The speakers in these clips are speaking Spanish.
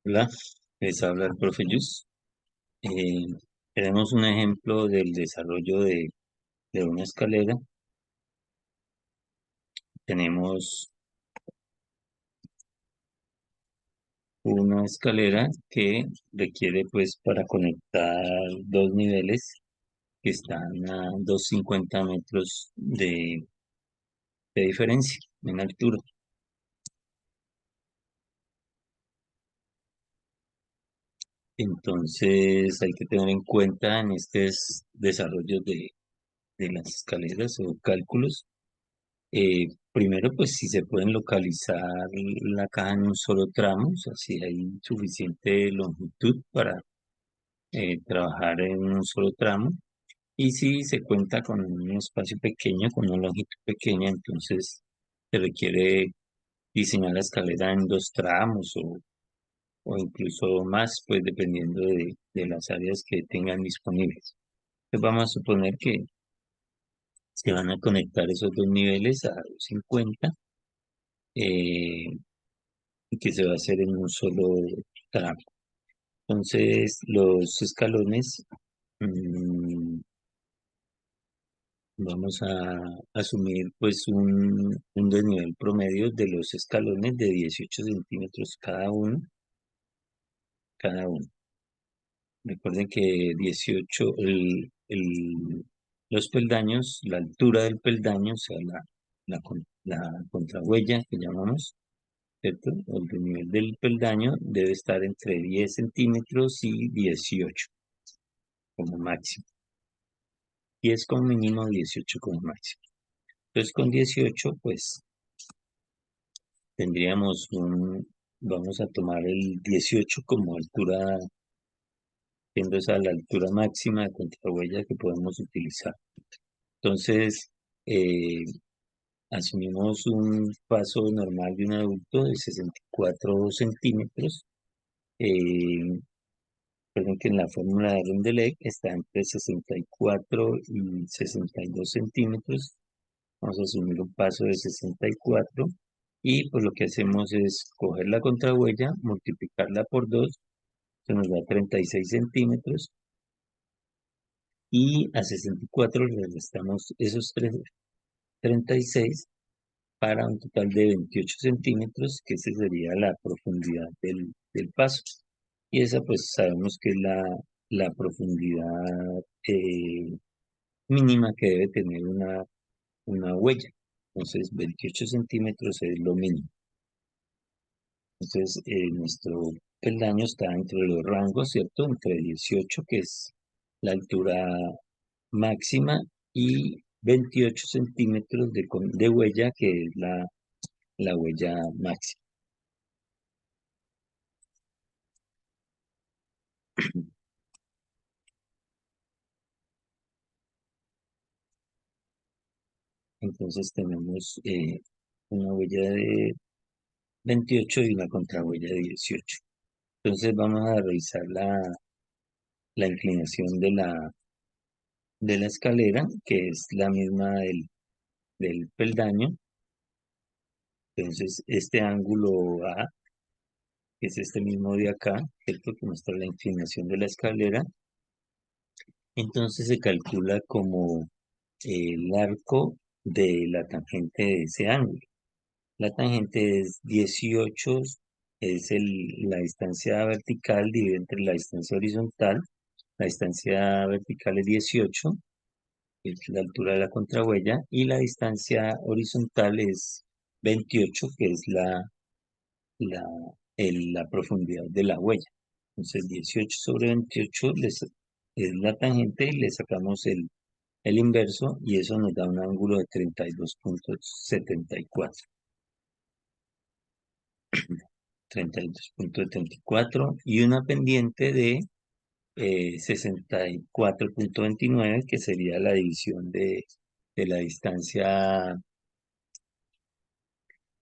Hola, les habla el profe Yus. Eh, Tenemos un ejemplo del desarrollo de una escalera. Tenemos una escalera que requiere, pues, para conectar dos niveles que están a 250 metros de diferencia en altura. Entonces, hay que tener en cuenta en estos desarrollos de las escaleras o cálculos. Primero, pues si se pueden localizar la caja en un solo tramo, o sea, si hay suficiente longitud para trabajar en un solo tramo, y si se cuenta con un espacio pequeño, con una longitud pequeña, entonces se requiere diseñar la escalera en dos tramos o incluso más, pues dependiendo de las áreas que tengan disponibles. Entonces vamos a suponer que se van a conectar esos dos niveles a 250. Y que se va a hacer en un solo tramo. Entonces, los escalones, mm, vamos a asumir pues un desnivel promedio de los escalones de 18 centímetros cada uno. Recuerden que 18 los peldaños, la altura del peldaño, o sea, la contrahuella que llamamos, ¿cierto? El desnivel del peldaño debe estar entre 10 centímetros y 18 como máximo. 10 como mínimo, 18 como máximo. Entonces con 18 pues tendríamos vamos a tomar el 18 como altura, siendo esa la altura máxima de contrahuella que podemos utilizar. Entonces, eh, asumimos un paso normal de un adulto de 64 centímetros. Eh, Recuerden que en la fórmula de Rundelec está entre 64 y 62 centímetros. Vamos a asumir un paso de 64 y pues lo que hacemos es coger la contrahuella, multiplicarla por 2, se nos da 36 centímetros y a 64 le restamos esos 36 para un total de 28 centímetros, que esa sería la profundidad del paso. Y esa pues sabemos que es la profundidad mínima que debe tener una huella. Entonces 28 centímetros es lo mínimo. Entonces nuestro peldaño está entre los rangos, ¿cierto? Entre 18, que es la altura máxima, y 28 centímetros de huella, que es la huella máxima. Entonces tenemos una huella de 28 y una contrahuella de 18. Entonces vamos a revisar la inclinación de la escalera, que es la misma del peldaño. Entonces este ángulo A, que es este mismo de acá, ¿cierto? Que muestra la inclinación de la escalera. Entonces se calcula como el arco de la tangente de ese ángulo. La tangente es 18, es la distancia vertical dividida entre la distancia horizontal. La distancia vertical es 18, que es la altura de la contrahuella, y la distancia horizontal es 28, que es la, la profundidad de la huella. Entonces 18 sobre 28 es la tangente y le sacamos el inverso y eso nos da un ángulo de 32,74. 32,74 y una pendiente de 64,29, que sería la división de la distancia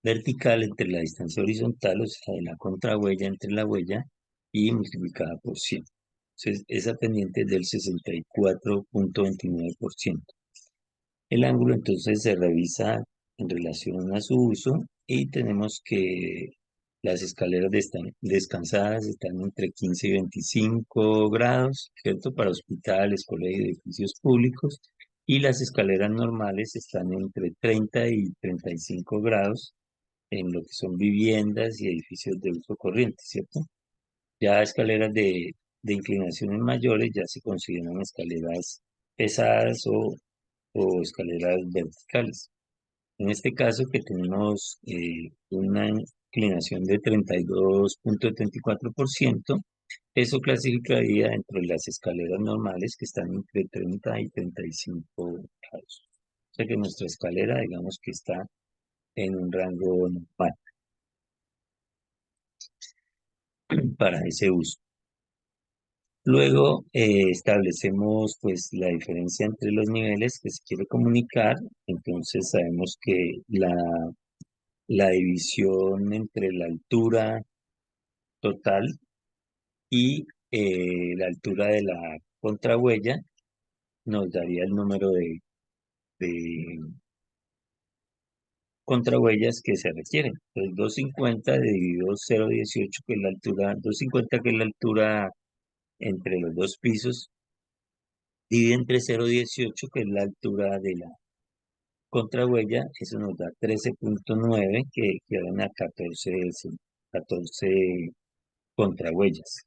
vertical entre la distancia horizontal, o sea, de la contrahuella entre la huella, y multiplicada por 100. Entonces, esa pendiente es del 64,29%. El ángulo entonces se revisa en relación a su uso y tenemos que Las escaleras descansadas están entre 15 y 25 grados, ¿cierto? Para hospitales, colegios, edificios públicos. Y las escaleras normales están entre 30 y 35 grados en lo que son viviendas y edificios de uso corriente, ¿cierto? Ya escaleras de inclinaciones mayores ya se consideran escaleras pesadas o escaleras verticales. En este caso que tenemos una inclinación de 32,34%, eso clasificaría dentro de las escaleras normales que están entre 30 y 35 grados. O sea que nuestra escalera, digamos que está en un rango normal para ese uso. Luego establecemos pues la diferencia entre los niveles que se quiere comunicar. Entonces sabemos que la división entre la altura total y la altura de la contrahuella nos daría el número de contrahuellas que se requieren. Entonces 250 dividido 0,18, que es la altura, 250 que es la altura entre los dos pisos, divide entre 0,18 que es la altura de la contrahuella, eso nos da 13,9 que equivalen a 14 contrahuellas.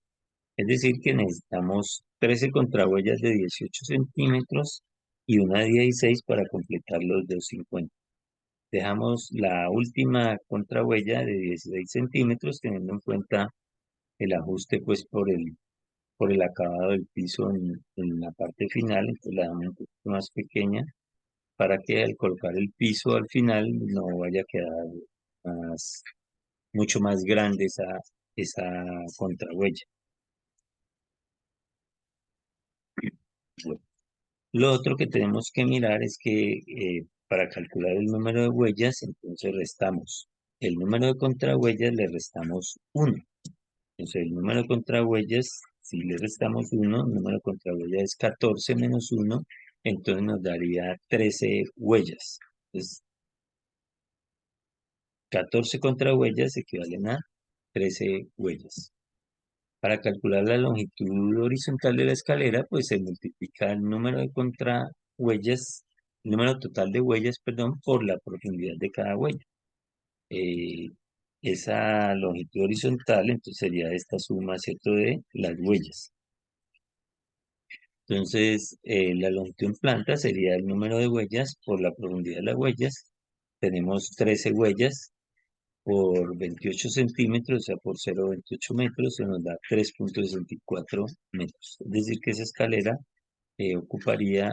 Es decir, que necesitamos 13 contrahuellas de 18 centímetros y una de 16 para completar los 250. Dejamos la última contrahuella de 16 centímetros, teniendo en cuenta el ajuste pues por el acabado del piso en la parte final, entonces la damos un poquito más pequeña para que al colocar el piso al final no vaya a quedar mucho más grande esa contrahuella. Bueno, lo otro que tenemos que mirar es que para calcular el número de huellas, entonces restamos el número de contrahuellas, le restamos 1. Entonces el número de contrahuellas, si le restamos 1, el número de contrahuellas es 14 menos 1, entonces nos daría 13 huellas. Entonces 14 contrahuellas equivalen a 13 huellas. Para calcular la longitud horizontal de la escalera, pues se multiplica el número de contrahuellas, el número total de huellas, perdón, por la profundidad de cada huella. Eh, esa longitud horizontal, entonces sería esta suma, ¿cierto?, de las huellas. Entonces, la longitud en planta sería el número de huellas por la profundidad de las huellas. Tenemos 13 huellas por 28 centímetros, o sea, por 0,28 metros, se nos da 3,64 metros. Es decir, que esa escalera ocuparía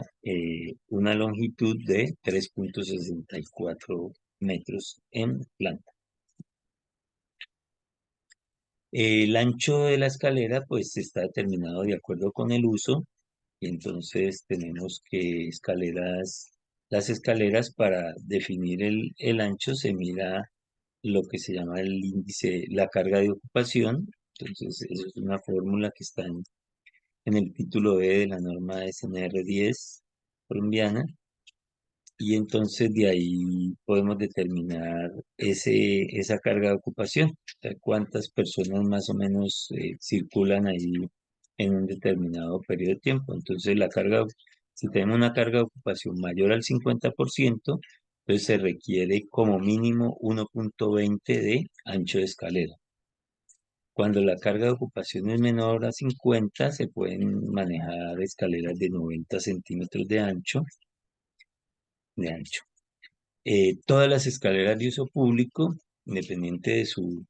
una longitud de 3,64 metros en planta. El ancho de la escalera, pues, está determinado de acuerdo con el uso, y entonces tenemos que las escaleras para definir el ancho se mira lo que se llama el índice, la carga de ocupación. Entonces, eso es una fórmula que está en el título E de la norma SNR 10 colombiana. Y entonces de ahí podemos determinar esa carga de ocupación, o sea, cuántas personas más o menos circulan ahí en un determinado periodo de tiempo. Entonces, si tenemos una carga de ocupación mayor al 50%, entonces se requiere como mínimo 1,20 de ancho de escalera. Cuando la carga de ocupación es menor a 50, se pueden manejar escaleras de 90 centímetros de ancho. Todas las escaleras de uso público, independiente de su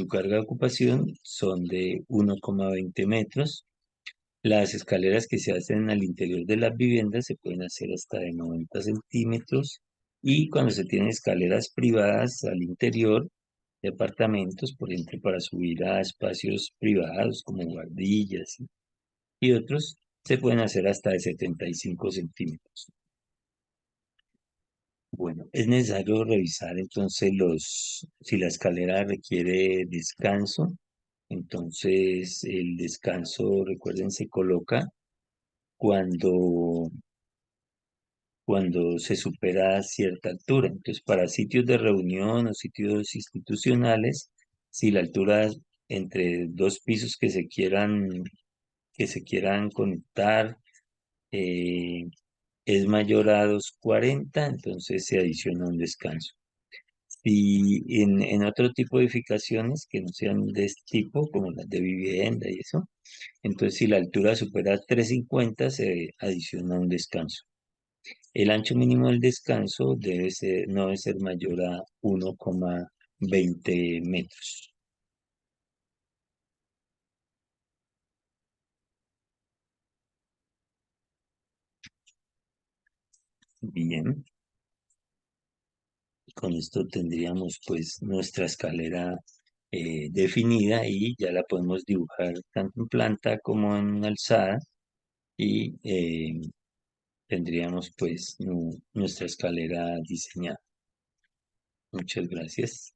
carga de ocupación, son de 1,20 metros. Las escaleras que se hacen al interior de las viviendas se pueden hacer hasta de 90 centímetros. Y cuando se tienen escaleras privadas al interior de apartamentos, por ejemplo, para subir a espacios privados como guardillas y otros, se pueden hacer hasta de 75 centímetros. Bueno, es necesario revisar entonces si la escalera requiere descanso. Entonces, el descanso, recuerden, se coloca cuando, cuando se supera cierta altura. Entonces, para sitios de reunión o sitios institucionales, Si la altura entre dos pisos que se quieran conectar, eh, es mayor a 240, entonces se adiciona un descanso. Si en otro tipo de edificaciones que no sean de este tipo, como las de vivienda y eso, entonces si la altura supera 350, se adiciona un descanso. El ancho mínimo del descanso no debe ser mayor a 1,20 metros. Bien, con esto tendríamos pues nuestra escalera definida y ya la podemos dibujar tanto en planta como en alzada y tendríamos pues nuestra escalera diseñada. Muchas gracias.